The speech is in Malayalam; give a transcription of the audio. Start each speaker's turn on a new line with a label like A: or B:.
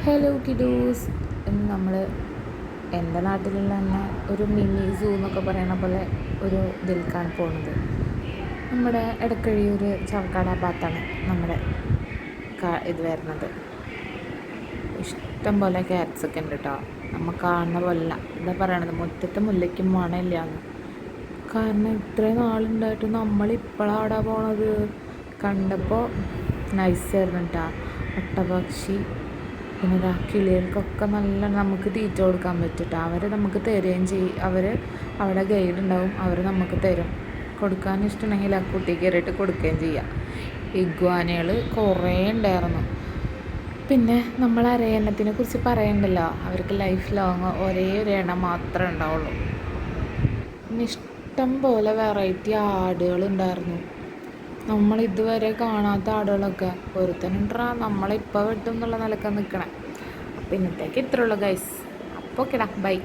A: ഹലോ കിഡൂസ്. ഇന്ന് നമ്മൾ എൻ്റെ നാട്ടിലുള്ള തന്നെ ഒരു മിനി സൂ എന്നൊക്കെ പറയുന്ന പോലെ ഒരു ഇതിലേക്കാണ് പോകുന്നത്. നമ്മുടെ എടക്കഴിയൂർ ചവക്കാട് ആ ഭാഗത്താണ് നമ്മുടെ ഇത് വരുന്നത്. ഇഷ്ടം പോലെ ക്യാറ്റ്സൊക്കെ ഉണ്ട് കേട്ടോ. നമ്മൾ കാണുന്ന പോലെ എന്താ പറയണത്, മുറ്റത്തെ മുല്ലയ്ക്കും മണമില്ലാന്ന്. കാരണം ഇത്രയും നാളുണ്ടായിട്ട് നമ്മളിപ്പോഴാണ് അവിടെ പോണത്. കണ്ടപ്പോൾ നൈസായിരുന്നു കേട്ടോ. ഒട്ടപക്ഷി പിന്നെ കിളികൾക്കൊക്കെ നല്ല നമുക്ക് തീറ്റ കൊടുക്കാൻ പറ്റിയിട്ട് അവർ നമുക്ക് തരുകയും ചെയ്യും. അവർ അവിടെ ഗൈഡ് ഉണ്ടാവും, അവർ നമുക്ക് തരും. കൊടുക്കാൻ ഇഷ്ടമുണ്ടെങ്കിൽ ആ കുട്ടി കയറിയിട്ട് കൊടുക്കുകയും ചെയ്യാം. ഇഗ്വാനകൾ കുറേ ഉണ്ടായിരുന്നു. പിന്നെ നമ്മൾ അരയന്നത്തിനെ കുറിച്ച് പറയണ്ടല്ലോ, അവർക്ക് ലൈഫ് ലോങ് ഒരേ ഒരു എണ്ണം മാത്രമേ ഉണ്ടാവുള്ളൂ. പിന്നെ ഇഷ്ടം പോലെ വെറൈറ്റി ആടുകളുണ്ടായിരുന്നു. നമ്മൾ ഇതുവരെ കാണാത്ത ആടുകളൊക്കെ. ഒരുത്തനുണ്ടാ നമ്മളിപ്പോൾ വെട്ടും എന്നുള്ള നിലക്കാണ് നിൽക്കണേ. അപ്പം ഇന്നത്തേക്ക് ഇത്രേ ഉള്ളൂ ഗൈസ്. അപ്പോൾ ഓക്കെടാ, ബൈ.